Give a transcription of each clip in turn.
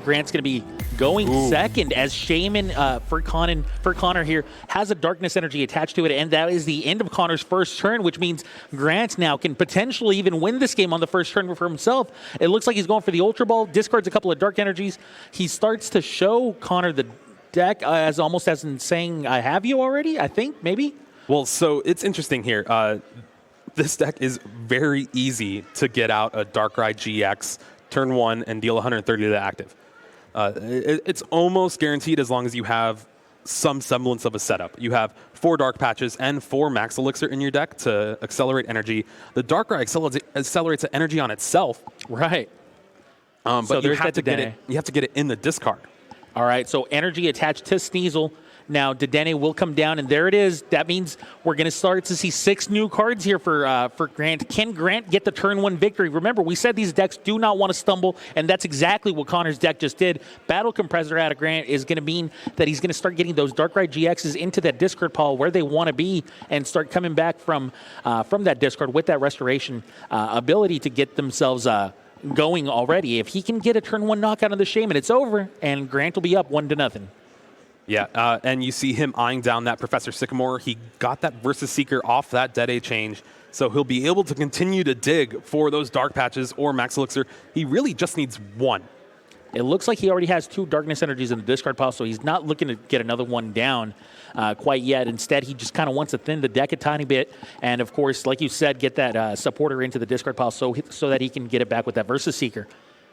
Grant's going to be going second as Shaman for Connor here has a darkness energy attached to it, and that is the end of Connor's first turn, which means Grant now can potentially even win this game on the first turn for himself. It looks like he's going for the Ultra Ball, discards a couple of dark energies. He starts to show Connor the deck as almost as in saying, I have you already, I think, maybe? Well, so it's interesting here. This deck is very easy to get out a Darkrai GX turn 1 and deal 130 to the active. It's almost guaranteed as long as you have some semblance of a setup. You have 4 Dark Patches and 4 Max Elixir in your deck to accelerate energy. The Darkrai accelerates the energy on itself. Right. But so you have to get it in the discard. All right, so energy attached to Sneasel. Now, Dedenne will come down, and there it is. That means we're going to start to see 6 new cards here for Grant. Can Grant get the turn 1 victory? Remember, we said these decks do not want to stumble, and that's exactly what Connor's deck just did. Battle Compressor out of Grant is going to mean that he's going to start getting those Darkrai GXs into that discard pile where they want to be and start coming back from that discard with that restoration ability to get themselves going already. If he can get a turn 1 knockout on the Shaman, it's over, and Grant will be up 1-0. Yeah, and you see him eyeing down that Professor Sycamore. He got that Versus Seeker off that Dead A change, so he'll be able to continue to dig for those Dark Patches or Max Elixir. He really just needs 1. It looks like he already has 2 Darkness Energies in the discard pile, so he's not looking to get another one down quite yet. Instead, he just kind of wants to thin the deck a tiny bit, and of course, like you said, get that Supporter into the discard pile so that he can get it back with that Versus Seeker.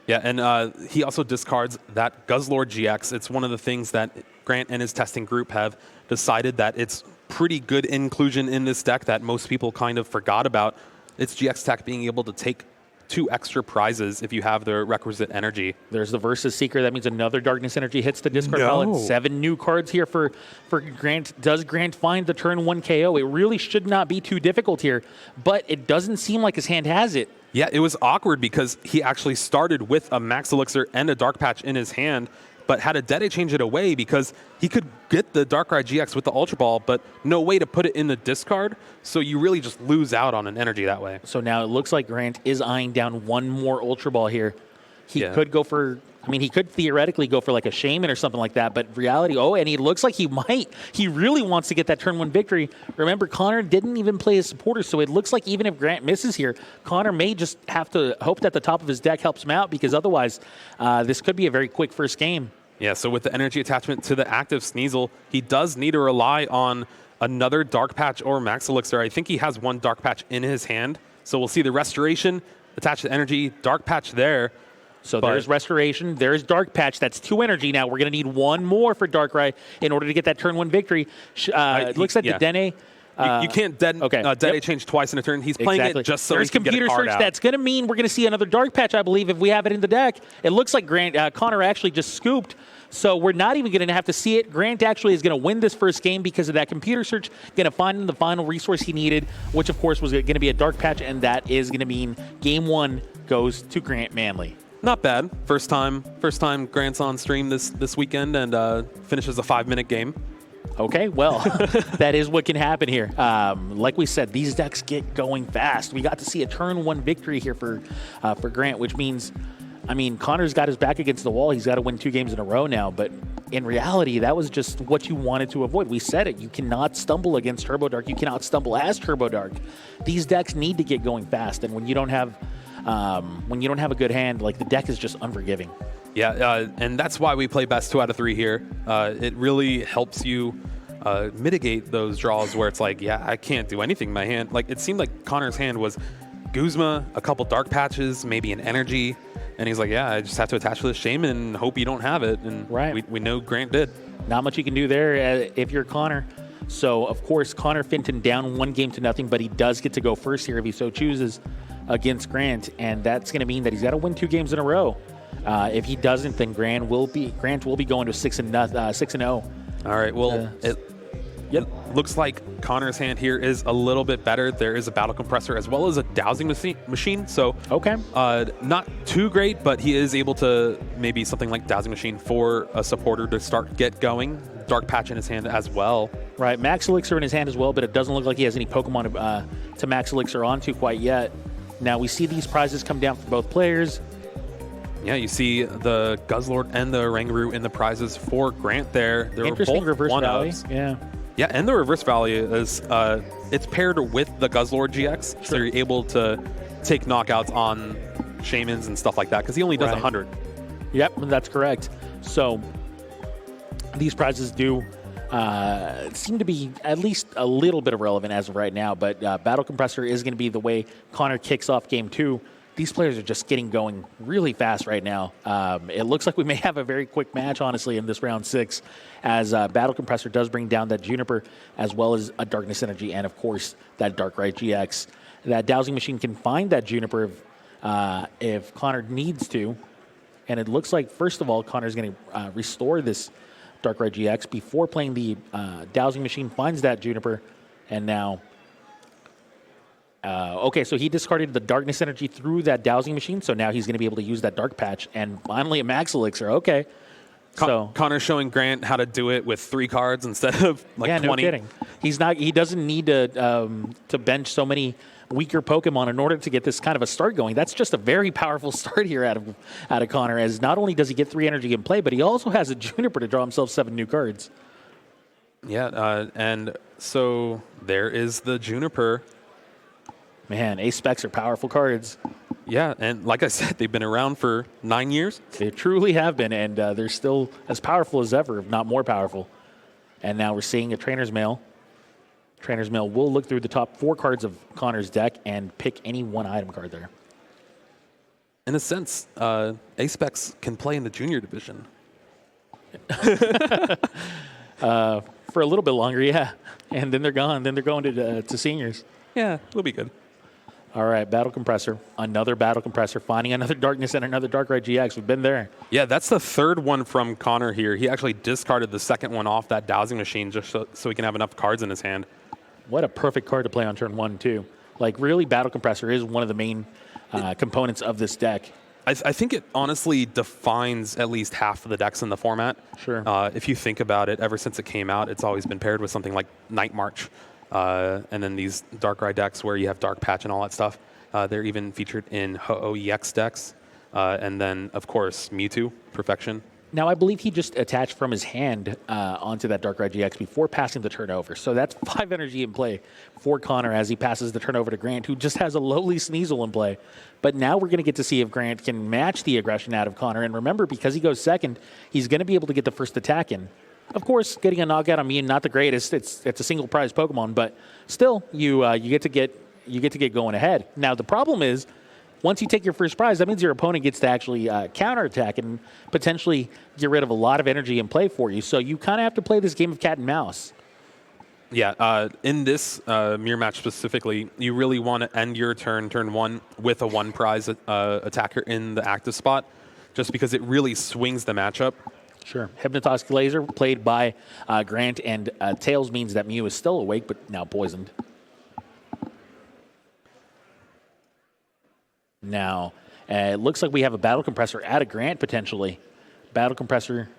Yeah, and he also discards that Guzzlord GX. It's one of the things that Grant and his testing group have decided that it's pretty good inclusion in this deck that most people kind of forgot about. It's GX tech being able to take 2 extra prizes if you have the requisite energy. There's the Versus Seeker. That means another Darkness Energy hits the discard pile. And 7 new cards here for Grant. Does Grant find the turn 1 KO? It really should not be too difficult here, but it doesn't seem like his hand has it. Yeah, it was awkward because he actually started with a Max Elixir and a Dark Patch in his hand, but had a Dead A change it away because he could get the Darkrai GX with the Ultra Ball, but no way to put it in the discard, so you really just lose out on an energy that way. So now it looks like Grant is eyeing down 1 more Ultra Ball here. He could go for... I mean, he could theoretically go for like a Shaman or something like that, but reality, and he looks like he might. He really wants to get that turn 1 victory. Remember, Connor didn't even play his supporter, so it looks like even if Grant misses here, Connor may just have to hope that the top of his deck helps him out, because otherwise this could be a very quick first game. Yeah, so with the energy attachment to the active Sneasel, he does need to rely on another Dark Patch or Max Elixir. I think he has 1 Dark Patch in his hand, so we'll see the Restoration attached to energy, Dark Patch there. So there's Restoration, there's Dark Patch. That's 2 energy now. We're going to need 1 more for Darkrai in order to get that turn 1 victory. It looks like the Dedenne. You can't Dead A change twice in a turn. He's playing it just so he can get a card computer search. out. That's going to mean we're going to see another Dark Patch, I believe, if we have it in the deck. It looks like Connor actually just scooped. So we're not even going to have to see it. Grant actually is going to win this first game because of that computer search, going to find the final resource he needed, which of course was going to be a Dark Patch, and that is going to mean game 1 goes to Grant Manley. Not bad. First time Grant's on stream this weekend and finishes a 5-minute game. Okay, well, that is what can happen here. Like we said, these decks get going fast. We got to see a turn 1 victory here for Grant, which means, I mean, Connor's got his back against the wall. He's got to win 2 games in a row now, but in reality, that was just what you wanted to avoid. We said it. You cannot stumble against Turbo Dark. You cannot stumble as Turbo Dark. These decks need to get going fast, and when you don't have a good hand, like, the deck is just unforgiving. Yeah, and that's why we play best 2 out of 3 here. It really helps you mitigate those draws where it's like, yeah, I can't do anything in my hand. Like, it seemed like Connor's hand was Guzma, a couple Dark Patches, maybe an energy, and he's like, yeah, I just have to attach to the Shaman and hope you don't have it. And we know Grant did. Not much you can do there if you're Connor. So, of course, Connor Finton down 1-0, but he does get to go first here if he so chooses against Grant, and that's going to mean that he's got to win 2 games in a row. If he doesn't, then Grant will be going to 6-0. All right. Well, it looks like Connor's hand here is a little bit better. There is a Battle Compressor as well as a Dowsing Machine. So not too great, but he is able to maybe something like Dowsing Machine for a supporter to get going. Dark Patch in his hand as well. Right. Max Elixir in his hand as well, but it doesn't look like he has any Pokemon to Max Elixir onto quite yet. Now we see these prizes come down for both players. Yeah, you see the Guzzlord and the Oranguru in the prizes for Grant there. They're Interesting both reverse valley. one-ups. Yeah. Yeah, and the reverse valley is it's paired with the Guzzlord GX, so you're able to take knockouts on Shamans and stuff like that because he only does 100. Yep, that's correct. So these prizes do seem to be at least a little bit irrelevant as of right now, but Battle Compressor is going to be the way Connor kicks off game 2. These players are just getting going really fast right now. It looks like we may have a very quick match, honestly, in this round 6, as Battle Compressor does bring down that Juniper, as well as a Darkness Energy, and of course that Darkrai GX. That Dowsing Machine can find that Juniper if Connor needs to, and it looks like, first of all, Connor's going to restore this Darkrai GX before playing the Dowsing Machine, finds that Juniper, and now... okay, so he discarded the Darkness Energy through that Dowsing Machine, so now he's going to be able to use that Dark Patch, and finally a Max Elixir. Okay. Connor's showing Grant how to do it with 3 cards instead of like 20. No kidding. He doesn't need to bench so many weaker Pokemon in order to get this kind of a start going. That's just a very powerful start here out of Connor, as not only does he get 3 energy in play, but he also has a Juniper to draw himself 7 new cards. Yeah, and so there is the Juniper. Man, Ace Specs are powerful cards. Yeah, and like I said, they've been around for 9 years. They truly have been, and they're still as powerful as ever, if not more powerful. And now we're seeing a Trainer's Mail. Trainer's Mail will look through the top 4 cards of Connor's deck and pick any one item card there. In a sense, Ace Specs can play in the junior division. For a little bit longer, yeah. And then they're gone. Then they're going to seniors. Yeah, it'll be good. All right, Battle Compressor. Another Battle Compressor, finding another Darkness and another Darkrai GX. We've been there. Yeah, that's the 3rd one from Connor here. He actually discarded the 2nd one off that Dowsing Machine just so he can have enough cards in his hand. What a perfect card to play on turn 1, too. Like, really, Battle Compressor is one of the main components of this deck. I think it honestly defines at least half of the decks in the format. Sure. If you think about it, ever since it came out, it's always been paired with something like Night March. And then these Darkrai decks where you have Dark Patch and all that stuff. They're even featured in Ho-Oh EX decks. And then, of course, Mewtwo, Perfection. Now, I believe he just attached from his hand onto that Darkrai GX before passing the turn over. So that's 5 energy in play for Connor as he passes the turn over to Grant, who just has a lowly Sneasel in play. But now we're going to get to see if Grant can match the aggression out of Connor. And remember, because he goes second, he's going to be able to get the first attack in. Of course, getting a knockout on Mew, not the greatest. It's a single prize Pokemon, but still, you get to get going ahead. Now the problem is, once you take your first prize, that means your opponent gets to actually counterattack and potentially get rid of a lot of energy in play for you. So you kind of have to play this game of cat and mouse. Yeah, in this mirror match specifically, you really want to end your turn 1, with a 1 prize attacker in the active spot, just because it really swings the matchup. Sure. Hypnotoxic Laser played by Grant, and Tails means that Mew is still awake, but now poisoned. Now, it looks like we have a Battle Compressor at a Grant, potentially. Battle Compressor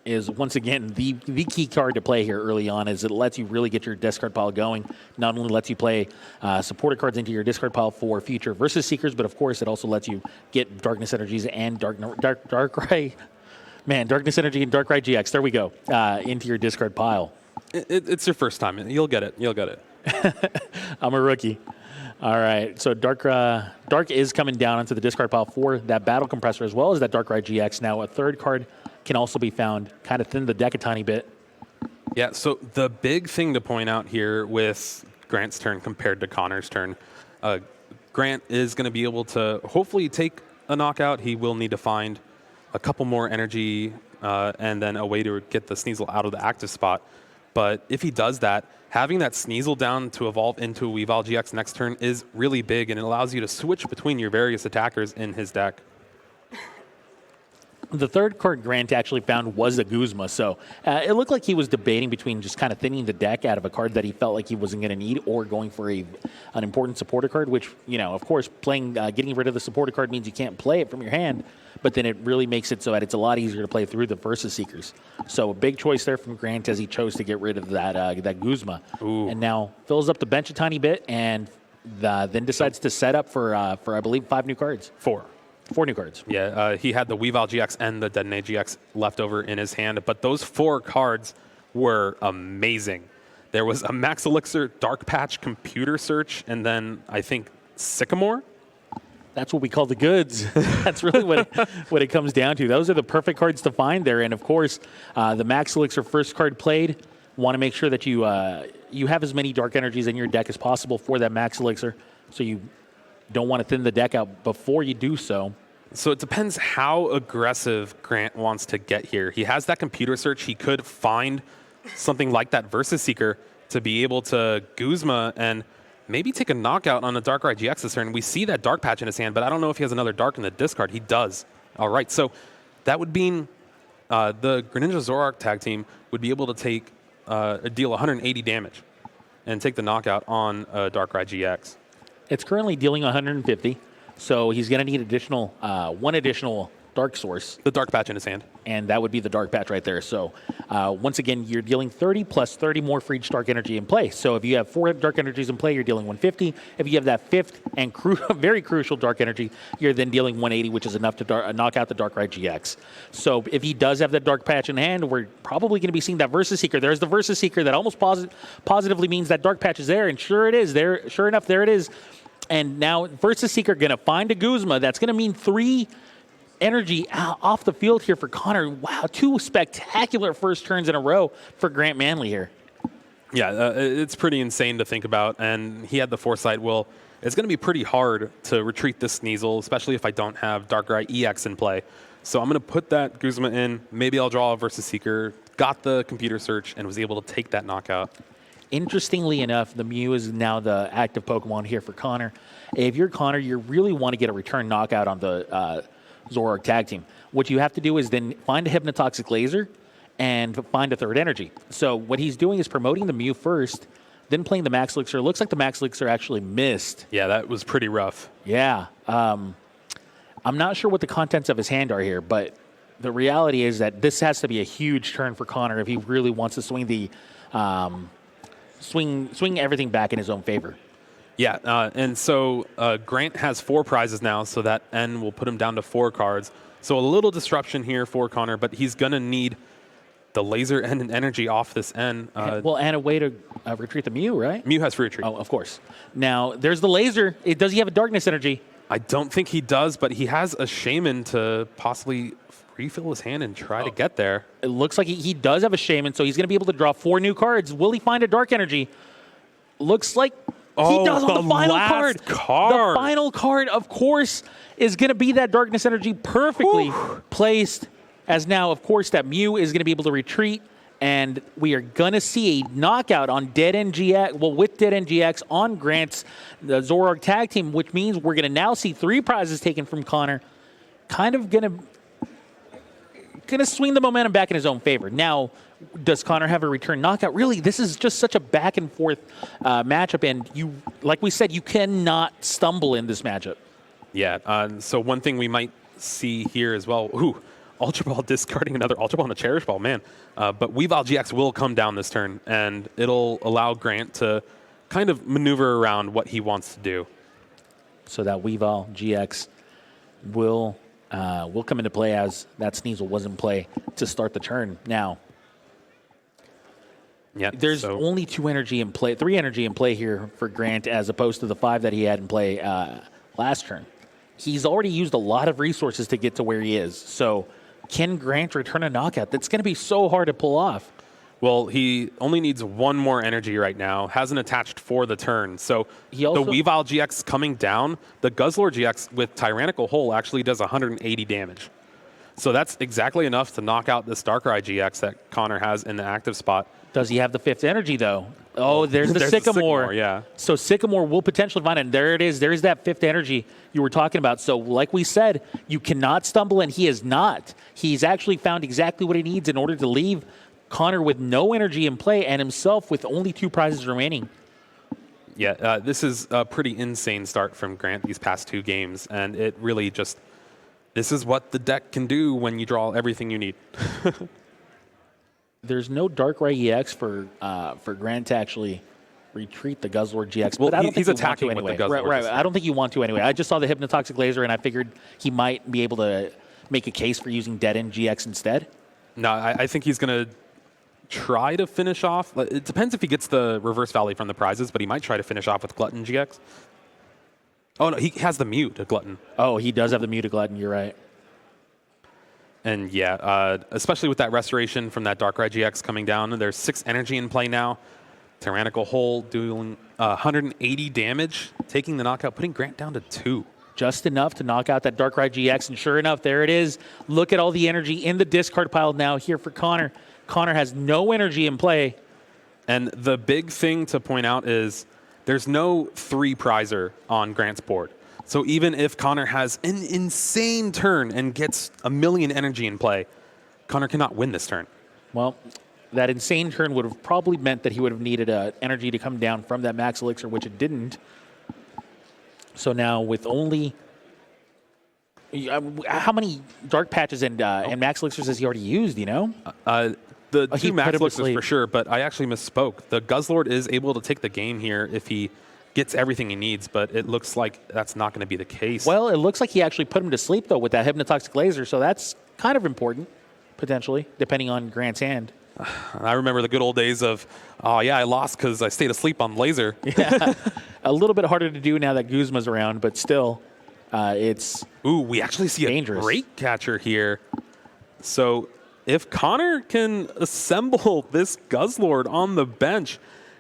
is, once again, the key card to play here early on, as it lets you really get your discard pile going. Not only lets you play supported cards into your discard pile for future versus Seekers, but of course it also lets you get Darkness Energies and Darkrai... Man, Darkness Energy and Darkrai GX, there we go, into your discard pile. It's your first time. You'll get it. You'll get it. I'm a rookie. All right, so Dark is coming down onto the discard pile for that Battle Compressor, as well as that Darkrai GX. Now, a 3rd card can also be found, kind of thin the deck a tiny bit. Yeah, so the big thing to point out here with Grant's turn compared to Connor's turn, Grant is going to be able to hopefully take a knockout. He will need to find a couple more energy and then a way to get the Sneasel out of the active spot. But if he does that, having that Sneasel down to evolve into a Weavile GX next turn is really big, and it allows you to switch between your various attackers in his deck. The 3rd card Grant actually found was a Guzma, so it looked like he was debating between just kind of thinning the deck out of a card that he felt like he wasn't going to need, or going for an important supporter card, which, you know, of course, getting rid of the supporter card means you can't play it from your hand, but then it really makes it so that it's a lot easier to play through the Versus Seekers. So a big choice there from Grant as he chose to get rid of that Guzma. Ooh. And now fills up the bench a tiny bit and then decides to set up for I believe, 5 new cards. 4. 4 new cards. Yeah, he had the Weavile GX and the Detonate GX left over in his hand, but those 4 cards were amazing. There was a Max Elixir, Dark Patch, Computer Search, and then I think Sycamore. That's what we call the goods. That's really what it comes down to. Those are the perfect cards to find there. And, of course, the Max Elixir first card played. Want to make sure that you have as many Dark Energies in your deck as possible for that Max Elixir, so you don't want to thin the deck out before you do so. So it depends how aggressive Grant wants to get here. He has that Computer Search. He could find something like that Versus Seeker to be able to Guzma and maybe take a knockout on a Darkrai GX this turn. We see that Dark Patch in his hand, but I don't know if he has another Dark in the discard. He does. All right, so that would mean the Greninja Zoroark tag team would be able to take deal 180 damage and take the knockout on Darkrai GX. It's currently dealing 150, so he's going to need one additional Dark Source. The Dark Patch in his hand. And that would be the Dark Patch right there. So once again, you're dealing 30 plus 30 more for each Dark Energy in play. So if you have 4 Dark Energies in play, you're dealing 150. If you have that 5th and very crucial Dark Energy, you're then dealing 180, which is enough to knock out the Darkrai GX. So if he does have that Dark Patch in hand, we're probably going to be seeing that Versus Seeker. There's the Versus Seeker that almost positively means that Dark Patch is there, and sure it is. Sure enough, there it is. And now Versus Seeker going to find a Guzma. That's going to mean 3 energy off the field here for Connor. Wow, 2 spectacular first turns in a row for Grant Manley here. Yeah, it's pretty insane to think about, and he had the foresight. Well, it's going to be pretty hard to retreat this Sneasel, especially if I don't have Darkrai EX in play. So I'm going to put that Guzma in. Maybe I'll draw a Versus Seeker. Got the Computer Search and was able to take that knockout. Interestingly enough, the Mew is now the active Pokemon here for Connor. If you're Connor, you really want to get a return knockout on the Zoroark tag team. What you have to do is then find a Hypnotoxic Laser and find a 3rd energy. So what he's doing is promoting the Mew first, then playing the Max Elixir. Looks like the Max Elixir actually missed. Yeah, that was pretty rough. Yeah. I'm not sure what the contents of his hand are here, but the reality is that this has to be a huge turn for Connor if he really wants to swing the swing everything back in his own favor. Yeah, and so Grant has 4 prizes now, so that N will put him down to 4 cards. So a little disruption here for Connor, but he's going to need the laser and energy off this N. Well, and a way to retreat the Mew, right? Mew has free retreat. Oh, of course. Now, there's the laser. Does he have a darkness energy? I don't think he does, but he has a Shaman to possibly refill his hand and try to get there. It looks like he does have a Shaman, so he's going to be able to draw 4 new cards. Will he find a dark energy? Looks like he does on the final card. The final card, of course, is going to be that darkness energy perfectly placed. As now, of course, that Mew is going to be able to retreat, and we are going to see a knockout on Dead End GX, well, with Dead End GX on Grant's the Zoroark tag team, which means we're going to now see 3 prizes taken from Connor. Kind of going to swing the momentum back in his own favor. Now, does Connor have a return knockout? Really, this is just such a back and forth matchup, and like we said, you cannot stumble in this matchup. Yeah, so one thing we might see here as well, Ultra Ball discarding another Ultra Ball and a Cherish Ball, man. But Weavile GX will come down this turn, and it'll allow Grant to kind of maneuver around what he wants to do. So that Weavile GX will come into play as that Sneasel was in play to start the turn. Now, yeah, there's only 3 energy in play here for Grant, as opposed to the 5 that he had in play last turn. He's already used a lot of resources to get to where he is. So can Grant return a knockout? That's going to be so hard to pull off. Well, he only needs 1 more energy right now. Hasn't attached for the turn. So the Weavile GX coming down, the Guzzlord GX with Tyrannical Hole actually does 180 damage. So that's exactly enough to knock out this Darkrai GX that Connor has in the active spot. Does he have the 5th energy, though? Oh, there's the Sycamore. Yeah. So Sycamore will potentially find it. And there it is. There's that 5th energy you were talking about. So like we said, you cannot stumble, and he is not. He's actually found exactly what he needs in order to leave Connor with no energy in play and himself with only 2 prizes remaining. Yeah, this is a pretty insane start from Grant these past 2 games. And it really just, this is what the deck can do when you draw everything you need. There's no Darkrai EX for Grant to actually retreat the Guzzlord GX. Well, but I don't he's think you attacking want to with anyway. the Guzzlord. Right. I don't think you want to anyway. I just saw the Hypnotoxic Laser, and I figured he might be able to make a case for using Dead End GX instead. No, I think he's going to try to finish off. It depends if he gets the Reverse Valley from the prizes, but he might try to finish off with Glutton GX. Oh, no, he has the Mute, a Glutton. Oh, he does have the Mute Glutton. You're right. And yeah, especially with that Restoration from that Darkrai GX coming down, there's 6 energy in play now. Tyrannical Hole doing 180 damage, taking the knockout, putting Grant down to 2. Just enough to knock out that Darkrai GX, and sure enough, there it is. Look at all the energy in the discard pile now here for Connor. Connor has no energy in play. And the big thing to point out is there's no 3-prizer on Grant's board. So even if Connor has an insane turn and gets a million energy in play, Connor cannot win this turn. Well, that insane turn would have probably meant that he would have needed energy to come down from that Max Elixir, which it didn't. So now with only... how many Dark Patches and Max Elixirs has he already used, you know? The 2 Max Elixirs for sure, but I actually misspoke. The Guzzlord is able to take the game here if he gets everything he needs, but it looks like that's not going to be the case. Well, it looks like he actually put him to sleep, though, with that Hypnotoxic Laser, so that's kind of important, potentially, depending on Grant's hand. I remember the good old days of, oh, yeah, I lost because I stayed asleep on laser. Yeah, a little bit harder to do now that Guzma's around, but still, it's Ooh, we actually see dangerous. A great catcher here. So if Connor can assemble this Guzzlord on the bench,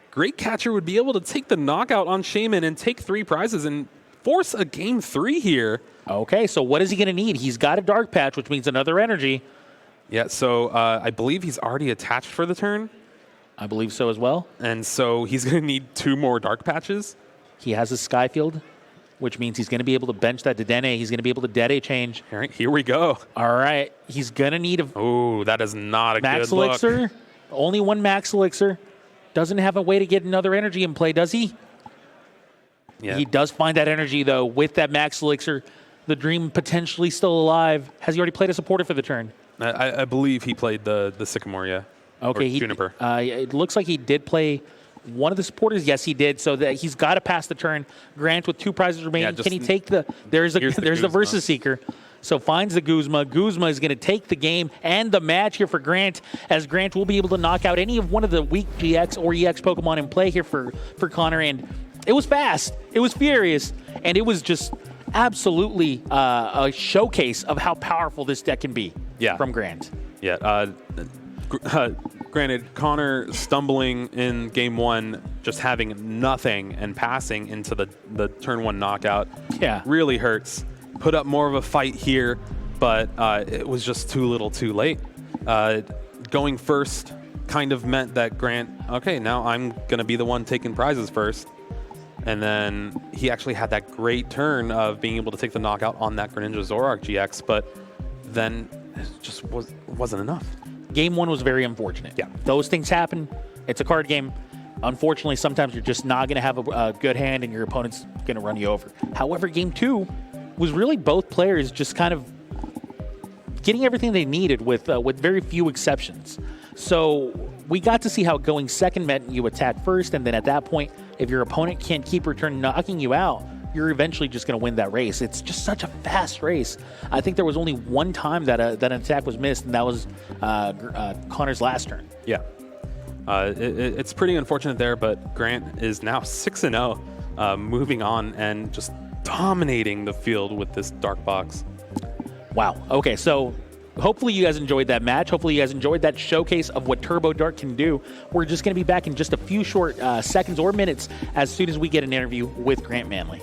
Great Catcher would be able to take the knockout on Shaman and take 3 prizes and force a game 3 here. Okay, so what is he going to need? He's got a Dark Patch, which means another energy. Yeah, so I believe he's already attached for the turn. I believe so as well. And so he's going to need 2 more Dark Patches. He has a Skyfield, which means he's going to be able to bench that Dedenne. He's going to be able to Dede change. All right, here we go. All right, he's going to need a Oh, that is not a Max good look. Elixir. Only 1 Max Elixir. Doesn't have a way to get another energy in play, does he? Yeah. He does find that energy, though, with that Max Elixir. The Dream potentially still alive. Has he already played a supporter for the turn? I believe he played the Sycamore, yeah. Okay, or Juniper. It looks like he did play one of the supporters. Yes, he did. So that he's got to pass the turn. Grant with 2 prizes remaining. Yeah, Can he take the? There's the Versus Seeker. So finds the Guzma. Guzma is going to take the game and the match here for Grant, as Grant will be able to knock out any of one of the weak GX or EX Pokemon in play here for Connor. And it was fast. It was furious. And it was just absolutely a showcase of how powerful this deck can be from Grant. Yeah. Granted, Connor stumbling in game 1, just having nothing and passing into the turn 1 knockout really hurts. Put up more of a fight here, but it was just too little too late. Going first kind of meant that Grant, okay, now I'm going to be the one taking prizes first. And then he actually had that great turn of being able to take the knockout on that Greninja Zoroark GX, but then it just wasn't enough. Game 1 was very unfortunate. Yeah. Those things happen. It's a card game. Unfortunately, sometimes you're just not going to have a good hand and your opponent's going to run you over. However, Game 2 was really both players just kind of getting everything they needed with very few exceptions. So we got to see how going second meant you attack first, and then at that point, if your opponent can't keep return knocking you out, you're eventually just going to win that race. It's just such a fast race. I think there was only one time that an attack was missed, and that was Connor's last turn. Yeah. It's pretty unfortunate there, but Grant is now 6-0, moving on and just dominating the field with this Dark Box. Wow. Okay, so hopefully you guys enjoyed that match. Hopefully you guys enjoyed that showcase of what Turbo Dark can do. We're just going to be back in just a few short seconds or minutes as soon as we get an interview with Grant Manley.